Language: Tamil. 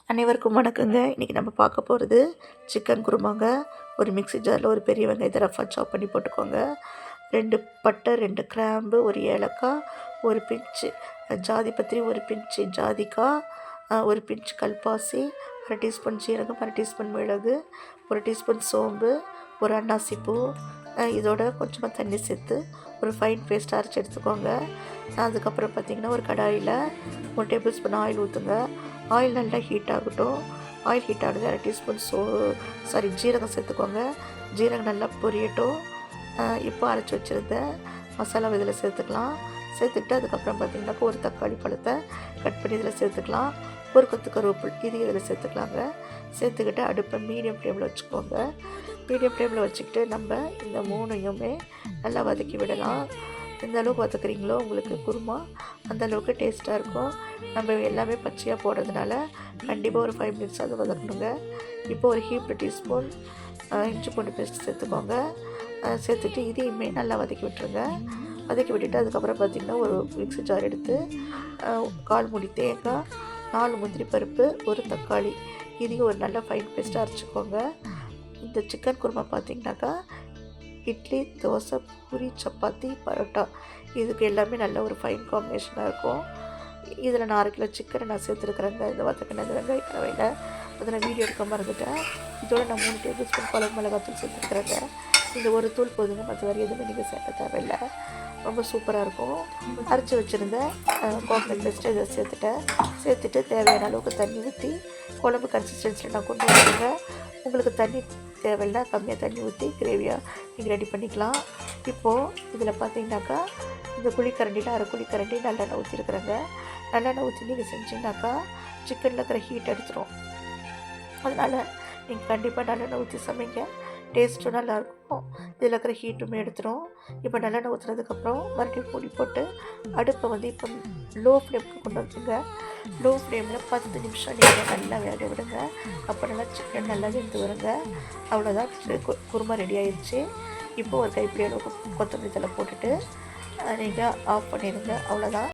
அனைவருக்கும் வணக்கங்க. இன்றைக்கி நம்ம பார்க்க போகிறது சிக்கன் குருமாங்க. ஒரு மிக்ஸி ஜாரில் ஒரு பெரிய வெங்காயத்தை ரஃபாக சாப் பண்ணி போட்டுக்கோங்க. 2 பட்டை, 2 கிராம்பு, 1 ஏலக்காய், ஒரு பிஞ்சு ஜாதிபத்திரி, ஒரு பிஞ்சு ஜாதிக்காய், ஒரு பிஞ்சு கல்பாசி, 1 டீஸ்பூன் சீரகம், 1 டீஸ்பூன் மிளகு, 1 டீஸ்பூன் சோம்பு, ஒரு அன்னாசி பூ, இதோட கொஞ்சமாக தண்ணி சேர்த்து ஒரு ஃபைன் பேஸ்ட் அரைச்சி எடுத்துக்கோங்க. அதுக்கப்புறம் பார்த்திங்கன்னா ஒரு கடாயில் 1 டேபிள் ஸ்பூன் ஆயில் ஊற்றுங்க. ஆயில் நல்லா ஹீட் ஆகட்டும். ஆயில் ஹீட் ஆகுது 1/2 டீஸ்பூன் ஜீரகம் சேர்த்துக்கோங்க. ஜீரகம் நல்லா பொரியட்டும். இப்போ அரைச்சி வச்சுருந்த மசாலா இதில் சேர்த்துக்கலாம். சேர்த்துக்கிட்டு அதுக்கப்புறம் பார்த்திங்கனாக்கா ஒரு தக்காளி பழத்தை கட் பண்ணி இதில் சேர்த்துக்கலாம். ஒரு கொத்து கருவேப்பிலை இதையும் இதில் சேர்த்துக்கலாங்க. சேர்த்துக்கிட்டு அடுப்பை மீடியம் ஃப்ளேமில் வச்சுக்கோங்க. மீடியம் ஃப்ளேமில் வச்சுக்கிட்டு நம்ம இந்த 3யுமே நல்லா வதக்கி விடலாம். எந்த அளவுக்கு வதக்குறீங்களோ உங்களுக்கு குருமா அந்தளவுக்கு டேஸ்ட்டாக இருக்கும். நம்ம எல்லாமே பச்சையாக போடுறதுனால கண்டிப்பாக ஒரு 5 மினிட்ஸ் அது வதக்கணுங்க. இப்போ ஒரு ஹீப் டீஸ்பூன் இஞ்சி பூண்டு பேஸ்ட் சேர்த்துக்கோங்க. சேர்த்துட்டு இதையுமே நல்லா வதக்கி விட்டுருங்க. வதக்கி விட்டுட்டு அதுக்கப்புறம் பார்த்திங்கன்னா ஒரு மிக்ஸி ஜார் எடுத்து 1/4 மூடி தேங்காய், 4 முந்திரி பருப்பு, ஒரு தக்காளி இதையும் ஒரு நல்ல ஃபைன் பேஸ்ட்டாக அரைச்சிக்கோங்க. இந்த சிக்கன் குருமா பார்த்திங்கனாக்கா இட்லி, தோசை, பூரி, சப்பாத்தி, பரோட்டா இதுக்கு எல்லாமே நல்ல ஒரு ஃபைன் காம்பினேஷனாக இருக்கும். இதில் நான் 1/2 கிலோ சிக்கனை நான் சேர்த்துருக்குறேங்க. இந்த வதக்கின இந்த வெங்காய கலவையில் அதை நான் வீடியோ எடுக்க மறந்துட்டேன். இதோட நான் 3 டேபிள் ஸ்பூன் குழம்பு மிளகாத்தூள் சேர்த்துருக்குறேங்க. இந்த ஒரு தூள் போதுங்க, மற்ற வேறு எதுவுமே நீங்கள் சேர்க்க தேவையில்லை. ரொம்ப சூப்பராக இருக்கும். அரைச்சி வச்சுருந்த கோகனட் பேஸ்ட்டு இதை சேர்த்துட்டு தேவையான அளவுக்கு தண்ணி ஊற்றி குழம்பு கன்சிஸ்டன்சியில் நான் கொண்டு வந்துடுங்க. உங்களுக்கு தண்ணி தேவையில்லை கம்மியாக தண்ணி ஊற்றி கிரேவியாக நீங்கள் ரெடி பண்ணிக்கலாம். இப்போது இதில் பார்த்தீங்கன்னாக்கா இந்த குழிக்கரண்டியில் 1/2 குழிக்கரண்டி நல்லெண்ணெய் ஊற்றிருக்குறேங்க. நல்லெண்ணெய் ஊற்றி நீங்கள் செஞ்சிங்கனாக்கா சிக்கனில் இருக்கிற ஹீட் எடுத்துரும். அதனால் நீங்கள் கண்டிப்பாக நல்லெண்ணெய் ஊற்றி சமைங்க. டேஸ்ட்டும் நல்லாயிருக்கும். இதில் இருக்கிற ஹீட்டுமே எடுத்துரும். இப்போ நல்லெண்ணெய் ஊற்றுனதுக்கப்புறம் மறுபடியும் மூடி போட்டு அடுப்பை இப்போ லோ ஃப்ளேமுக்கு கொண்டு வந்துடுங்க. லோ ஃப்ளேமில் 10 நிமிஷம் நீங்கள் நல்லா வேக விடுங்க. அப்போ நல்லா சிக்கன் நல்லா வெந்து வருங்க. அவ்வளோதான், குருமா ரெடி ஆயிடுச்சு. இப்போ ஒரு கைப்பிடி அளவுக்கு கொத்தமல்லி தழை போட்டுட்டு நீங்கள் ஆஃப் பண்ணிடுங்க. அவ்வளோதான்.